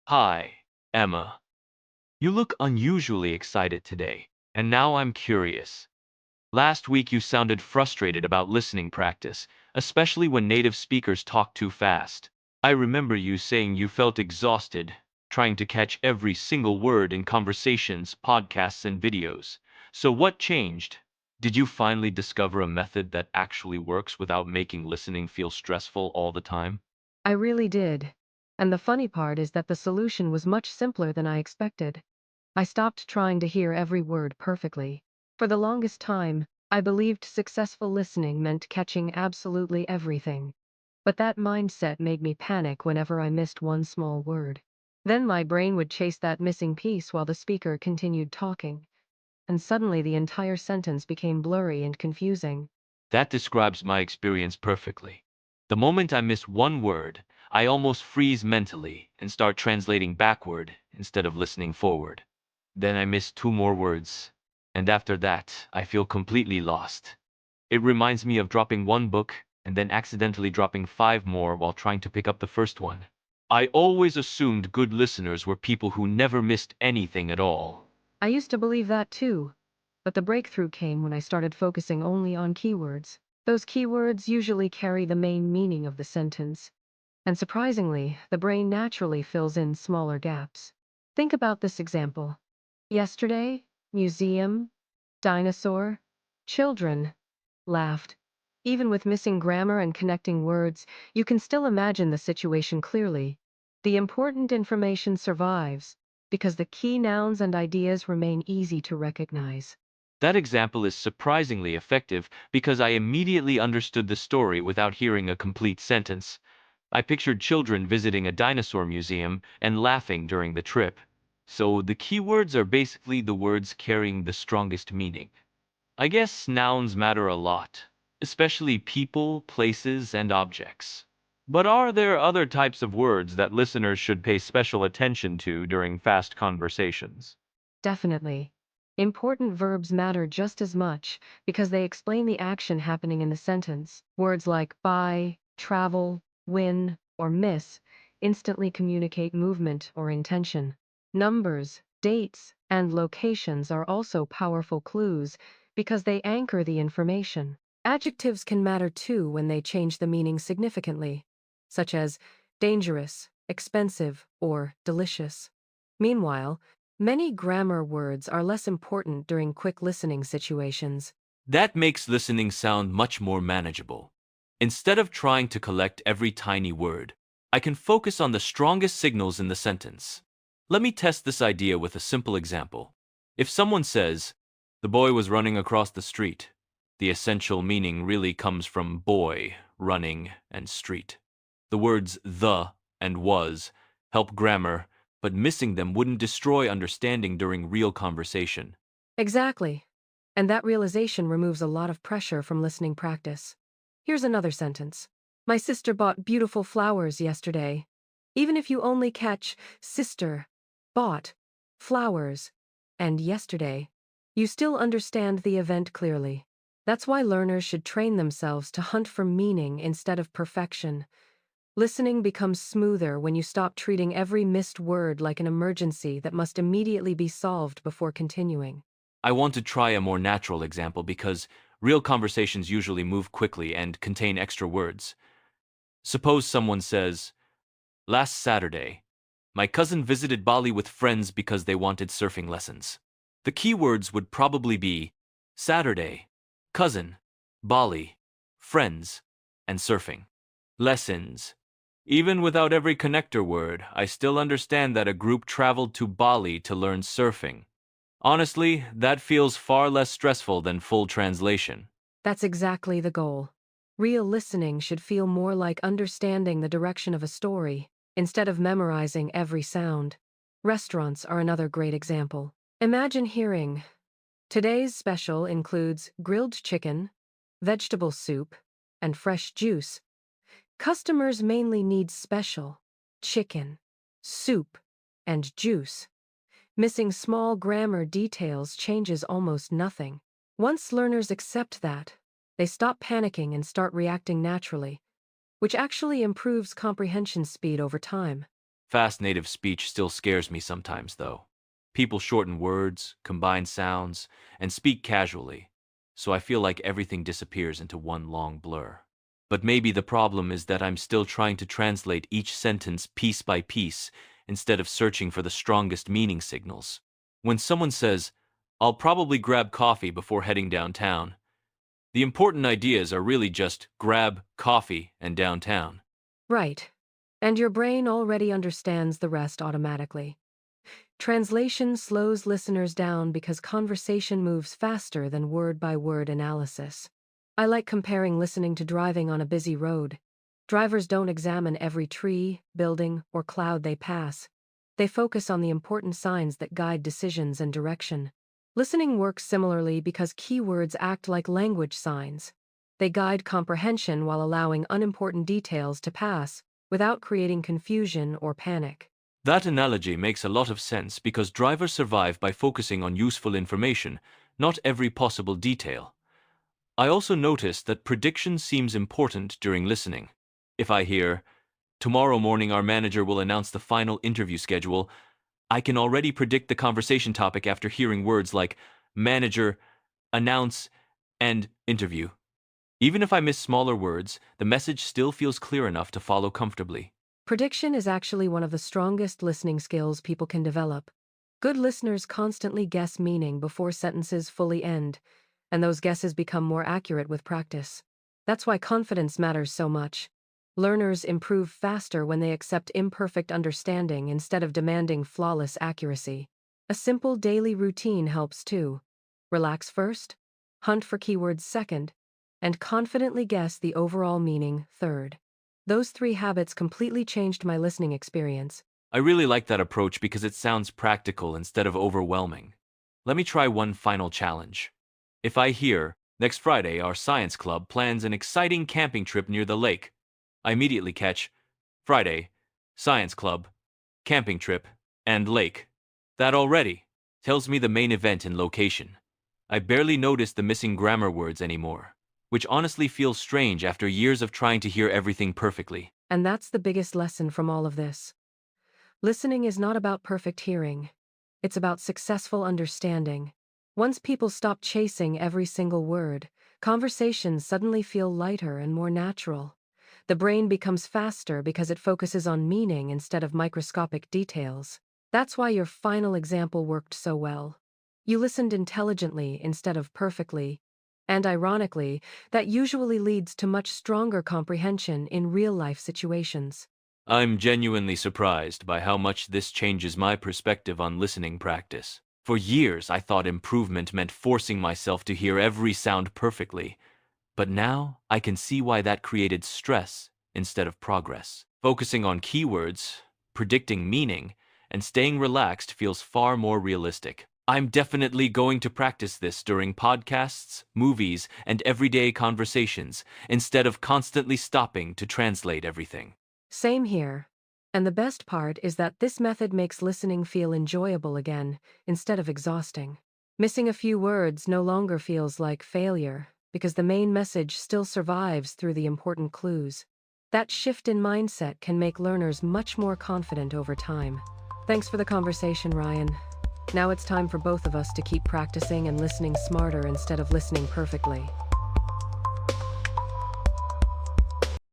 Hi, Emma. You look unusually excited today, and now I'm curious. Last week you sounded frustrated about listening practice, especially when native speakers talk too fast. I remember you saying you felt exhausted, trying to catch every single word in conversations, podcasts, and videos. So what changed? Did you finally discover a method that actually works without making listening feel stressful all the time? I really did. And the funny part is that the solution was much simpler than I expected. I stopped trying to hear every word perfectly. For the longest time, I believed successful listening meant catching absolutely everything. But that mindset made me panic whenever I missed one small word. Then my brain would chase that missing piece while the speaker continued talking, and suddenly the entire sentence became blurry and confusing. That describes my experience perfectly. The moment I miss one word, I almost freeze mentally and start translating backward instead of listening forward. Then I miss two more words, and after that, I feel completely lost. It reminds me of dropping one book and then accidentally dropping five more while trying to pick up the first one. I always assumed good listeners were people who never missed anything at all. I used to believe that too, but the breakthrough came when I started focusing only on keywords. Those keywords usually carry the main meaning of the sentence, and surprisingly, the brain naturally fills in smaller gaps. Think about this example. Yesterday, museum, dinosaur, children, laughed. Even with missing grammar and connecting words, you can still imagine the situation clearly. The important information survives because the key nouns and ideas remain easy to recognize. That example is surprisingly effective because I immediately understood the story without hearing a complete sentence. I pictured children visiting a dinosaur museum and laughing during the trip. So the keywords are basically the words carrying the strongest meaning. I guess nouns matter a lot, especially people, places, and objects. But are there other types of words that listeners should pay special attention to during fast conversations? Definitely. Important verbs matter just as much because they explain the action happening in the sentence. Words like buy, travel, win, or miss instantly communicate movement or intention. Numbers, dates, and locations are also powerful clues because they anchor the information. Adjectives can matter too when they change the meaning significantly, such as dangerous, expensive, or delicious. Meanwhile, many grammar words are less important during quick listening situations. That makes listening sound much more manageable. Instead of trying to collect every tiny word, I can focus on the strongest signals in the sentence. Let me test this idea with a simple example. If someone says, "The boy was running across the street," the essential meaning really comes from boy, running, and street. The words the and was help grammar, but missing them wouldn't destroy understanding during real conversation. Exactly. And that realization removes a lot of pressure from listening practice. Here's another sentence. My sister bought beautiful flowers yesterday. Even if you only catch sister, bought, flowers, and yesterday, you still understand the event clearly. That's why learners should train themselves to hunt for meaning instead of perfection. Listening becomes smoother when you stop treating every missed word like an emergency that must immediately be solved before continuing. I want to try a more natural example because real conversations usually move quickly and contain extra words. Suppose someone says, "Last Saturday, my cousin visited Bali with friends because they wanted surfing lessons." The key words would probably be Saturday, cousin, Bali, friends, and surfing. Lessons. Even without every connector word, I still understand that a group traveled to Bali to learn surfing. Honestly, that feels far less stressful than full translation. That's exactly the goal. Real listening should feel more like understanding the direction of a story, instead of memorizing every sound. Restaurants are another great example. Imagine hearing, today's special includes grilled chicken, vegetable soup, and fresh juice. Customers mainly need special, chicken, soup, and juice. Missing small grammar details changes almost nothing. Once learners accept that, they stop panicking and start reacting naturally, which actually improves comprehension speed over time. Fast native speech still scares me sometimes, though. People shorten words, combine sounds, and speak casually, so I feel like everything disappears into one long blur. But maybe the problem is that I'm still trying to translate each sentence piece by piece instead of searching for the strongest meaning signals. When someone says, "I'll probably grab coffee before heading downtown," the important ideas are really just grab coffee and downtown. Right. And your brain already understands the rest automatically. Translation slows listeners down because conversation moves faster than word-by-word analysis. I like comparing listening to driving on a busy road. Drivers don't examine every tree, building, or cloud they pass. They focus on the important signs that guide decisions and direction. Listening works similarly because keywords act like language signs. They guide comprehension while allowing unimportant details to pass, without creating confusion or panic. That analogy makes a lot of sense because drivers survive by focusing on useful information, not every possible detail. I also noticed that prediction seems important during listening. If I hear, "Tomorrow morning our manager will announce the final interview schedule," I can already predict the conversation topic after hearing words like manager, announce, and interview. Even if I miss smaller words, the message still feels clear enough to follow comfortably. Prediction is actually one of the strongest listening skills people can develop. Good listeners constantly guess meaning before sentences fully end, and those guesses become more accurate with practice. That's why confidence matters so much. Learners improve faster when they accept imperfect understanding instead of demanding flawless accuracy. A simple daily routine helps too. Relax first, hunt for keywords second, and confidently guess the overall meaning third. Those three habits completely changed my listening experience. I really like that approach because it sounds practical instead of overwhelming. Let me try one final challenge. If I hear, "Next Friday our science club plans an exciting camping trip near the lake," I immediately catch Friday, science club, camping trip, and lake. That already tells me the main event and location. I barely notice the missing grammar words anymore, which honestly feels strange after years of trying to hear everything perfectly. And that's the biggest lesson from all of this. Listening is not about perfect hearing. It's about successful understanding. Once people stop chasing every single word, conversations suddenly feel lighter and more natural. The brain becomes faster because it focuses on meaning instead of microscopic details. That's why your final example worked so well. You listened intelligently instead of perfectly. And ironically, that usually leads to much stronger comprehension in real-life situations. I'm genuinely surprised by how much this changes my perspective on listening practice. For years, I thought improvement meant forcing myself to hear every sound perfectly, but now I can see why that created stress instead of progress. Focusing on keywords, predicting meaning, and staying relaxed feels far more realistic. I'm definitely going to practice this during podcasts, movies, and everyday conversations, instead of constantly stopping to translate everything. Same here. And the best part is that this method makes listening feel enjoyable again, instead of exhausting. Missing a few words no longer feels like failure, because the main message still survives through the important clues. That shift in mindset can make learners much more confident over time. Thanks for the conversation, Ryan. Now it's time for both of us to keep practicing and listening smarter instead of listening perfectly.